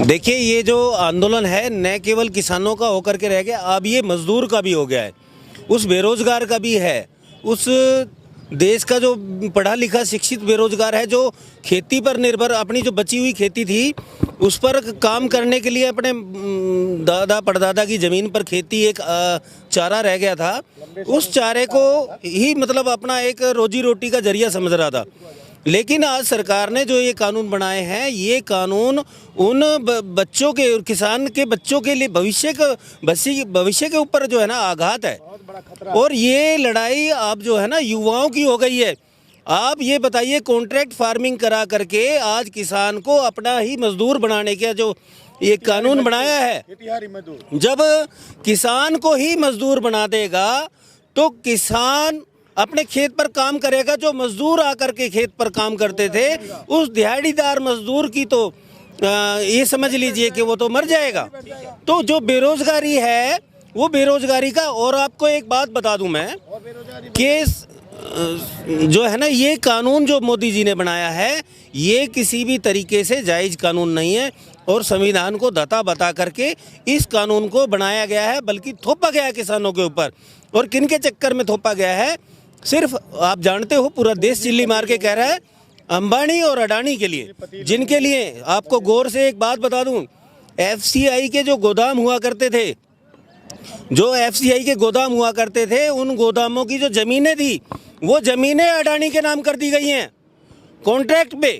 देखिए, ये जो आंदोलन है न केवल किसानों का होकर के रह गया, अब ये मजदूर का भी हो गया है, उस बेरोजगार का भी है, उस देश का जो पढ़ा लिखा शिक्षित बेरोजगार है, जो खेती पर निर्भर अपनी जो बची हुई खेती थी उस पर काम करने के लिए अपने दादा परदादा की ज़मीन पर खेती एक चारा रह गया था, उस चारे को ही मतलब अपना एक रोजी रोटी का जरिया समझ रहा था। लेकिन आज सरकार ने जो ये कानून बनाए हैं, ये कानून उन बच्चों के, किसान के बच्चों के लिए भविष्य के ऊपर जो है ना आघात है। और ये लड़ाई अब जो है ना युवाओं की हो गई है। आप ये बताइए, कॉन्ट्रैक्ट फार्मिंग करा करके आज किसान को अपना ही मजदूर बनाने का जो ये कानून बनाया है, जब किसान को ही मजदूर बना देगा तो किसान अपने खेत पर काम करेगा। जो मजदूर आकर के खेत पर काम करते थे, उस दिहाड़ीदार मजदूर की तो ये समझ लीजिए कि वो तो मर जाएगा। तो जो बेरोजगारी है वो बेरोजगारी का, और आपको एक बात बता दूं मैं कि जो है ना ये कानून जो मोदी जी ने बनाया है, ये किसी भी तरीके से जायज़ कानून नहीं है और संविधान को धता बता करके इस कानून को बनाया गया है, बल्कि थोपा गया है किसानों के ऊपर। और किन के चक्कर में थोपा गया है? सिर्फ आप जानते हो, पूरा देश चिल्ली मार के कह रहा है अंबानी और अडानी के लिए, जिनके लिए आपको गौर से एक बात बता दूं, एफसीआई के जो गोदाम हुआ करते थे, उन गोदामों की जो ज़मीनें थी, वो ज़मीनें अडानी के नाम कर दी गई हैं कॉन्ट्रैक्ट पे।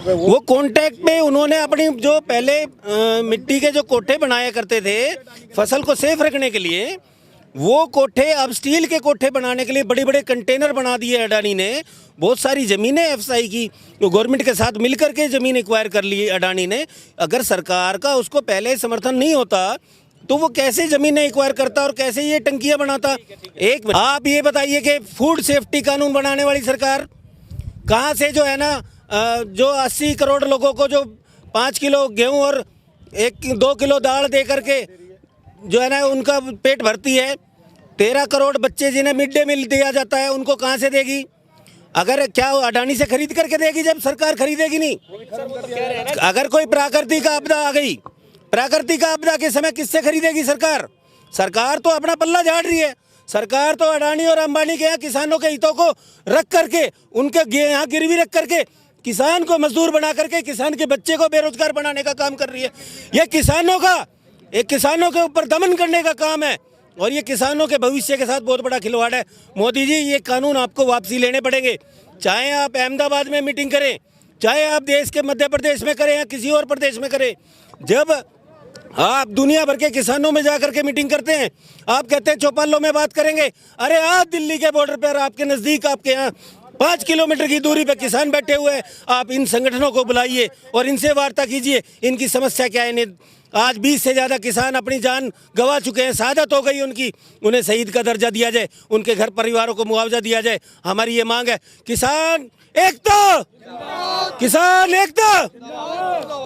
वो कॉन्ट्रैक्ट पे उन्होंने अपनी जो पहले मिट्टी के जो कोठे बनाया करते थे फसल को सेफ रखने के लिए, वो कोठे अब स्टील के कोठे बनाने के लिए बड़े बड़े कंटेनर बना दिए अडानी ने। बहुत सारी ज़मीनें एफसीआई की गवर्नमेंट के साथ मिलकर के ज़मीन एक्वायर कर ली अडानी ने। अगर सरकार का उसको पहले समर्थन नहीं होता तो वो कैसे ज़मीनें एक्वायर करता और कैसे ये टंकियां बनाता? एक आप ये बताइए कि फूड सेफ्टी कानून बनाने वाली सरकार कहाँ से जो है ना जो 80 करोड़ लोगों को जो 5 किलो गेहूं और 1-2 किलो दाल दे करके जो है ना उनका पेट भरती है, 13 करोड़ बच्चे जिन्हें मिड डे मील दिया जाता है, उनको कहाँ से देगी? अगर क्या अडानी से खरीद करके देगी? जब सरकार खरीदेगी नहीं। अगर कोई प्राकृतिक आपदा आ गई, प्राकृतिक आपदा के समय किससे खरीदेगी सरकार? सरकार तो अपना पल्ला झाड़ रही है। सरकार तो अडानी और अंबानी के यहाँ किसानों के हितों को रख करके, उनके यहाँ गिरवी रख करके किसान को मजदूर बना करके किसान के बच्चे को बेरोजगार बनाने का काम कर रही है। ये किसानों के ऊपर दमन करने का काम है और ये किसानों के भविष्य के साथ बहुत बड़ा खिलवाड़ है। मोदी जी, ये कानून आपको वापसी लेने पड़ेंगे, चाहे आप अहमदाबाद में मीटिंग करें, चाहे आप देश के मध्य प्रदेश में करें या किसी और प्रदेश में करें। जब आप दुनिया भर के किसानों में जाकर के मीटिंग करते हैं, आप कहते हैं चौपालों में बात करेंगे। अरे आज दिल्ली के बॉर्डर पर आपके नज़दीक, आपके यहाँ 5 किलोमीटर की दूरी पे किसान बैठे हुए हैं। आप इन संगठनों को बुलाइए और इनसे वार्ता कीजिए, इनकी समस्या क्या है। आज 20 से ज़्यादा किसान अपनी जान गंवा चुके हैं, शहादत हो गई उनकी। उन्हें शहीद का दर्जा दिया जाए, उनके घर परिवारों को मुआवजा दिया जाए। हमारी ये मांग है, किसान एकता, किसान एकता।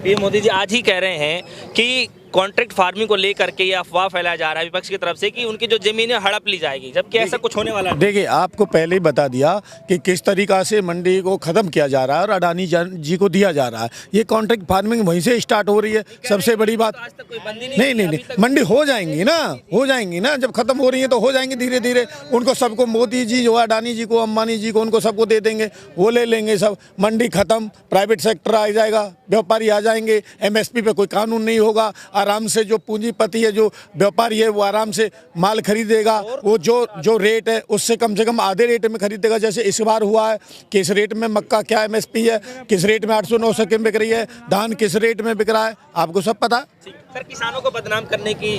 ये मोदी जी आज ही कह रहे हैं कि कॉन्ट्रैक्ट फार्मिंग को लेकर के ये अफवाह फैलाया जा रहा है विपक्ष की तरफ से कि उनकी जो जमीनें हड़प ली जाएगी, जबकि ऐसा कुछ होने वाला नहीं। देखिए, आपको पहले ही बता दिया कि किस तरीका से मंडी को ख़त्म किया जा रहा है और अडानी जी को दिया जा रहा है। ये कॉन्ट्रैक्ट फार्मिंग वहीं से स्टार्ट हो रही है। सबसे बड़ी बात, आज तक कोई बंदी नहीं, मंडी हो जाएंगी ना, जब ख़त्म हो रही है तो हो जाएंगी धीरे धीरे। उनको सबको मोदी जी जो अडानी जी को, अंबानी जी को, उनको सबको दे देंगे, वो ले लेंगे सब। मंडी खत्म, प्राइवेट सेक्टर आ जाएगा, व्यापारी आ जाएंगे, MSP पे कोई कानून नहीं होगा। आराम से जो पूंजीपति है, जो व्यापारी है, वो आराम से माल खरीदेगा। वो जो रेट है उससे कम से कम आधे रेट में खरीदेगा। जैसे इस बार हुआ है कि इस रेट में मक्का क्या MSP है, किस रेट में 800-900 की बिक रही है, धान किस रेट में बिक रहा है, आपको सब पता। सर, किसानों को बदनाम करने की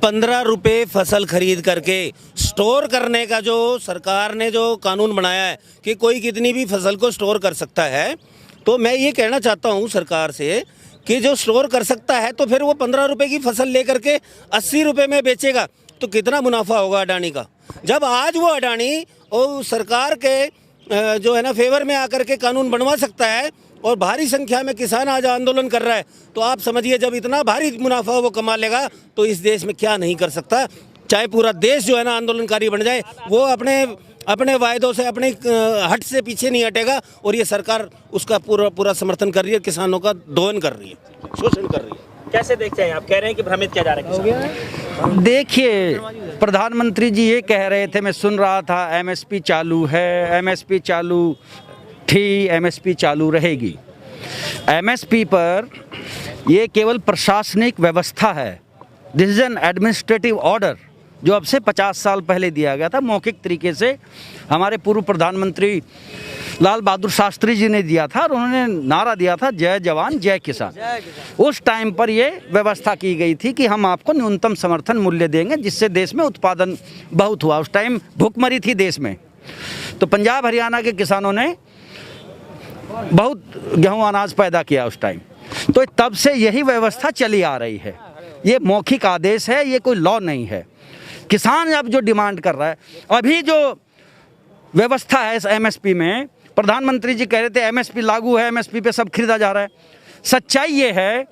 15 रुपए फसल खरीद करके स्टोर करने का जो सरकार ने जो कानून बनाया है कि कोई कितनी भी फसल को स्टोर कर सकता है, तो मैं ये कहना चाहता हूँ सरकार से कि जो स्टोर कर सकता है तो फिर वो 15 रुपए की फसल लेकर के 80 रुपए में बेचेगा तो कितना मुनाफा होगा अडानी का। जब आज वो अडानी और सरकार के जो है ना फेवर में आकर के कानून बनवा सकता है और भारी संख्या में किसान आज आंदोलन कर रहा है, तो आप समझिए जब इतना भारी मुनाफा वो कमा लेगा तो इस देश में क्या नहीं कर सकता। चाहे पूरा देश जो है ना आंदोलनकारी बन जाए, वो अपने अपने वायदों से, अपने हट से पीछे नहीं हटेगा और ये सरकार उसका पूरा समर्थन कर रही है, किसानों का दोहन कर रही है, शोषण कर रही है। कैसे देखते हैं आप? कह रहे हैं कि भ्रमित किया जा रहा है किसान। देखिए, प्रधानमंत्री जी ये कह रहे थे, मैं सुन रहा था, एमएसपी चालू है, एमएसपी चालू थी, एमएसपी चालू रहेगी। एमएसपी पर ये केवल प्रशासनिक व्यवस्था है। This is an administrative order जो अब से 50 साल पहले दिया गया था, मौखिक तरीके से हमारे पूर्व प्रधानमंत्री लाल बहादुर शास्त्री जी ने दिया था और उन्होंने नारा दिया था, जय जवान जय किसान। उस टाइम पर ये व्यवस्था की गई थी कि हम आपको न्यूनतम समर्थन मूल्य देंगे, जिससे देश में उत्पादन बहुत हुआ। उस टाइम भूखमरी थी देश में, तो पंजाब हरियाणा के किसानों ने बहुत गेहूं अनाज पैदा किया उस टाइम। तो तब से यही व्यवस्था चली आ रही है। ये मौखिक आदेश है, ये कोई लॉ नहीं है। किसान अब जो डिमांड कर रहा है, अभी जो व्यवस्था है इस एमएसपी में, प्रधानमंत्री जी कह रहे थे एमएसपी लागू है, एमएसपी पे सब खरीदा जा रहा है। सच्चाई ये है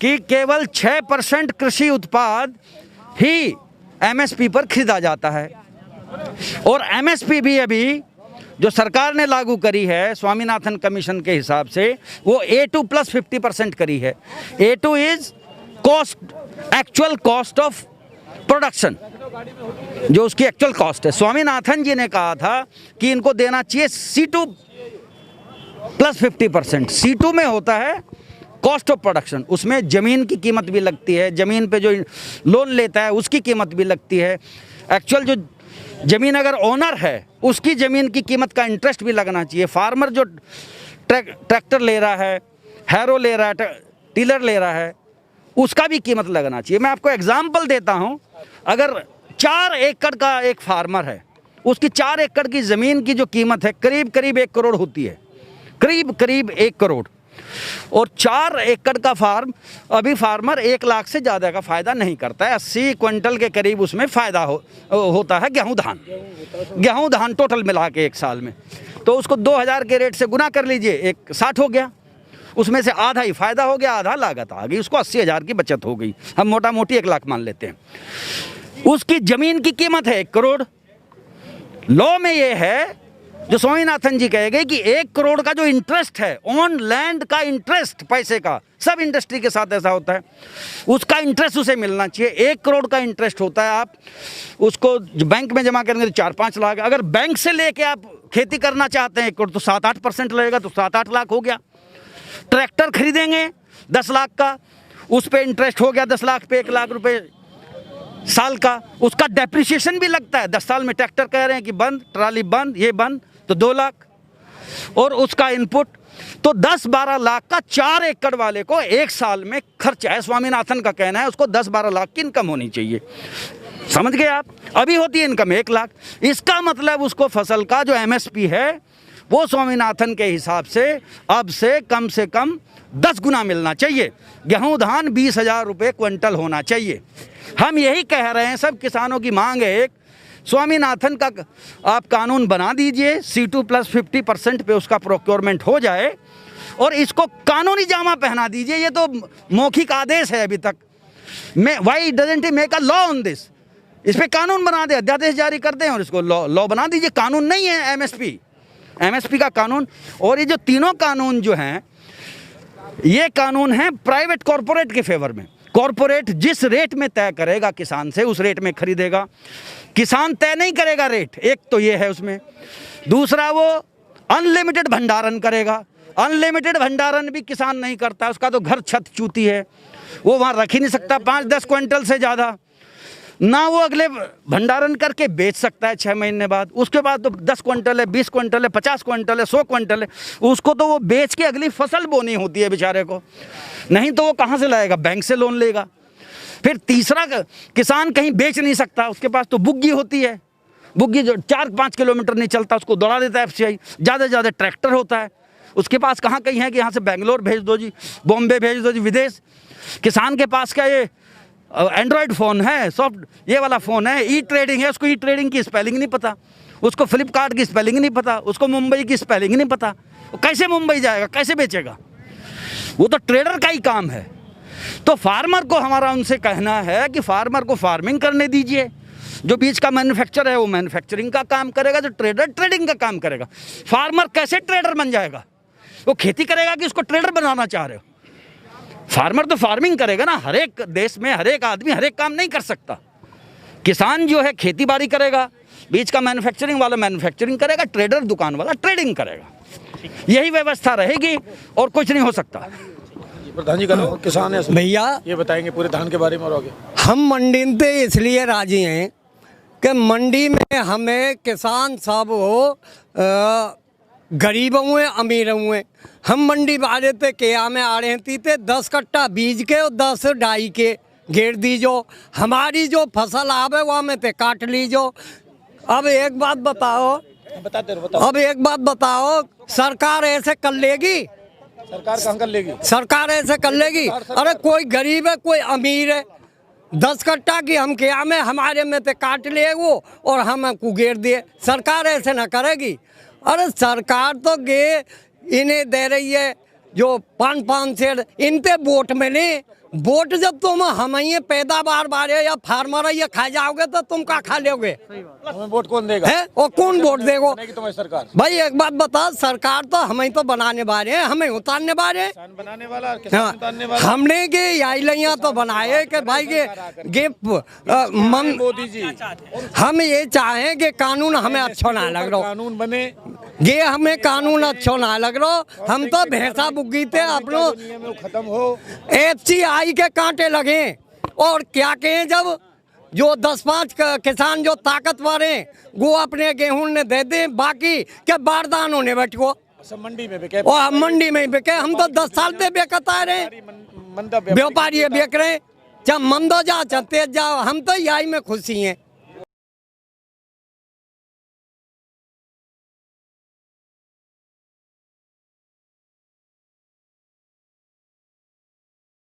कि केवल 6% कृषि उत्पाद ही एमएसपी पर खरीदा जाता है। और एमएसपी भी अभी जो सरकार ने लागू करी है स्वामीनाथन कमीशन के हिसाब से, वो A2 प्लस 50% करी है। A2 is cost, actual cost of production, जो उसकी एक्चुअल कॉस्ट है। स्वामीनाथन जी ने कहा था कि इनको देना चाहिए C2 प्लस 50%। C2 में होता है कॉस्ट ऑफ प्रोडक्शन, उसमें ज़मीन की कीमत भी लगती है, ज़मीन पे जो लोन लेता है उसकी कीमत भी लगती है, एक्चुअल जो ज़मीन अगर ओनर है उसकी ज़मीन की कीमत का इंटरेस्ट भी लगना चाहिए। फार्मर जो ट्रैक्टर ले रहा है, हैरो ले रहा है, टिलर ले रहा है, उसका भी कीमत लगना चाहिए। मैं आपको एग्जाम्पल देता हूँ, अगर 4 एकड़ का एक फार्मर है, उसकी 4 एकड़ की ज़मीन की जो कीमत है करीब 1 करोड़ होती है, करीब 1 करोड़। और 4 एकड़ का फार्म, अभी फार्मर 1 लाख से ज़्यादा का फ़ायदा नहीं करता है। 80 क्विंटल के करीब उसमें फ़ायदा होता है गेहूँ धान टोटल मिला के एक साल में। तो उसको 2000 के रेट से गुना कर लीजिए, एक 60 हो गया, उसमें से आधा ही फ़ायदा हो गया, आधा लागत आ गई, उसको 80,000 की बचत हो गई। हम मोटा मोटी 1 लाख मान लेते हैं। उसकी ज़मीन की कीमत है 1 करोड़। लॉ में ये है जो स्वामीनाथन जी कहेंगे कि 1 करोड़ का जो इंटरेस्ट है, ऑन लैंड का इंटरेस्ट, पैसे का, सब इंडस्ट्री के साथ ऐसा होता है, उसका इंटरेस्ट उसे मिलना चाहिए। 1 करोड़ का इंटरेस्ट होता है, आप उसको बैंक में जमा करेंगे तो 4-5 लाख। अगर बैंक से लेके आप खेती करना चाहते हैं 1 करोड़, तो 7-8% लगेगा, तो 7-8 लाख हो गया। ट्रैक्टर खरीदेंगे 10 लाख का, उस पर इंटरेस्ट हो गया 10 लाख पे 1 लाख रुपए साल का। उसका डेप्रिसिएशन भी लगता है। 10 साल में ट्रैक्टर कह रहे हैं कि बंद, ट्राली बंद, ये बंद, तो 2 लाख। और उसका इनपुट तो 10-12 लाख का 4 एकड़ वाले को 1 साल में खर्चा है। स्वामीनाथन का कहना है उसको 10-12 लाख की इनकम होनी चाहिए। समझ गए आप? अभी होती है इनकम 1 लाख। इसका मतलब उसको फसल का जो एमएसपी है वो स्वामीनाथन के हिसाब से अब से कम 10 गुना मिलना चाहिए। गेहूं धान 20,000 रुपये क्विंटल होना चाहिए। हम यही कह रहे हैं, सब किसानों की मांग है एक, स्वामीनाथन का आप कानून बना दीजिए, C2 प्लस 50% पे उसका प्रोक्योरमेंट हो जाए और इसको कानूनी जामा पहना दीजिए। ये तो मौखिक आदेश है अभी तक। Why doesn't he make a law on this? इस पर कानून बना दे, अध्यादेश जारी कर दें और इसको लॉ बना दीजिए। कानून नहीं है एमएसपी का कानून। और ये जो तीनों कानून जो हैं, ये कानून है प्राइवेट कॉरपोरेट के फेवर में। कॉरपोरेट जिस रेट में तय करेगा किसान से, उस रेट में खरीदेगा। किसान तय नहीं करेगा रेट, एक तो ये है उसमें। दूसरा, वो अनलिमिटेड भंडारण करेगा। अनलिमिटेड भंडारण भी किसान नहीं करता, उसका तो घर छत चूती है, वो वहाँ रख ही नहीं सकता 5-10 क्विंटल से ज़्यादा। ना वो अगले भंडारण करके बेच सकता है 6 महीने बाद। उसके बाद तो 10 क्विंटल है, 20 क्विंटल है, 50 क्विंटल है, 100 क्विंटल है, उसको तो वो बेच के अगली फसल बोनी होती है बेचारे को। नहीं तो वो कहाँ से लाएगा? बैंक से लोन लेगा। फिर तीसरा, किसान कहीं बेच नहीं सकता, उसके पास तो बुग्गी होती है। बुग्गी जो 4-5 किलोमीटर नहीं चलता उसको दौड़ा देता है FCI। ज़्यादा से ज़्यादा ट्रैक्टर होता है उसके पास। कहाँ कहीं है कि यहाँ से बेंगलोर भेज दो जी, बॉम्बे भेज दो जी, विदेश। किसान के पास क्या ये एंड्रॉयड फ़ोन है, सॉफ्ट ये वाला फ़ोन है, E-ट्रेडिंग है, उसको E-ट्रेडिंग की स्पेलिंग नहीं पता, उसको फ्लिपकार्ट की स्पेलिंग नहीं पता, उसको मुंबई की स्पेलिंग नहीं पता। वो कैसे मुंबई जाएगा, कैसे बेचेगा? वो तो ट्रेडर का ही काम है। तो फार्मर को हमारा उनसे कहना है कि फार्मर को फार्मिंग करने दीजिए। जो बीज का मैन्युफैक्चर है वो मैन्युफैक्चरिंग का काम करेगा, जो ट्रेडर ट्रेडिंग का काम करेगा। फार्मर कैसे ट्रेडर बन जाएगा? वो खेती करेगा कि उसको ट्रेडर बनाना चाह रहे हो? फार्मर तो फार्मिंग करेगा ना। हर एक देश में हर एक आदमी हर एक काम नहीं कर सकता। किसान जो है खेती बाड़ी करेगा, बीज का मैन्युफैक्चरिंग वाला मैन्युफैक्चरिंग करेगा, ट्रेडर दुकान वाला ट्रेडिंग करेगा। यही व्यवस्था रहेगी और कुछ नहीं हो सकता। प्रधान जी करो किसान है भैया ये बताएंगे पूरे धान के बारे में और आगे। हम मंडी पे इसलिए राजी हैं कि मंडी में हमें किसान सब हो, गरीब हुए अमीर हुए, हम मंडी वाले पे क्या में आ रहे थे 10 कट्टा बीज के और 10 डाई के घेर दीजो, हमारी जो फसल आवे वो हमें पे काट लीजो। अब एक बात बताओ, अब एक बात बताओ, सरकार ऐसे कर लेगी? सरकार कहाँ कर लेगी? सरकार ऐसे कर लेगी? अरे कोई गरीब है कोई अमीर है, 10 कट्टा की हम क्या में हमारे में ते काट ले वो और हम कुगेर दिए। सरकार ऐसे ना करेगी। अरे सरकार तो गे इन्हें दे रही है जो 5-5 सेर, इन पे वोट मिले। वोट जब तुम हम ये पैदावार बारे या फार्मर ये खा जाओगे तो तुम क्या खा लोगे? हमें वोट कौन देगा? है और कौन वोट देगा? तुम्हारी सरकार भाई एक बात बता, सरकार तो हमें तो बनाने वाले हैं, हमें उतारने वाले हैं। किसान बनाने वाला, किसान उतारने वाला। हमने के यही लैया तो बनाए कि भाई के मोदी जी हम ये चाहें कि कानून हमें अच्छा ना लग रहा, कानून बने, ये हमें कानून अच्छा ना लग रहा। हम तो भैंसा बुग्गी थे अपनो नियम खत्म हो, FCI के कांटे लगे और क्या कहें, जब जो 10-5 किसान जो ताकतवर हैं वो अपने गेहूं ने दे दे, बाकी क्या बारदान होने बैठो सब मंडी में बिके और हम मंडी में बिके। हम तो 10 साल से बेकता रहे, व्यापारी बेच रहे, चाहे मंदो जा चाहे तेज जाओ, हम तो यही में खुशी हैं।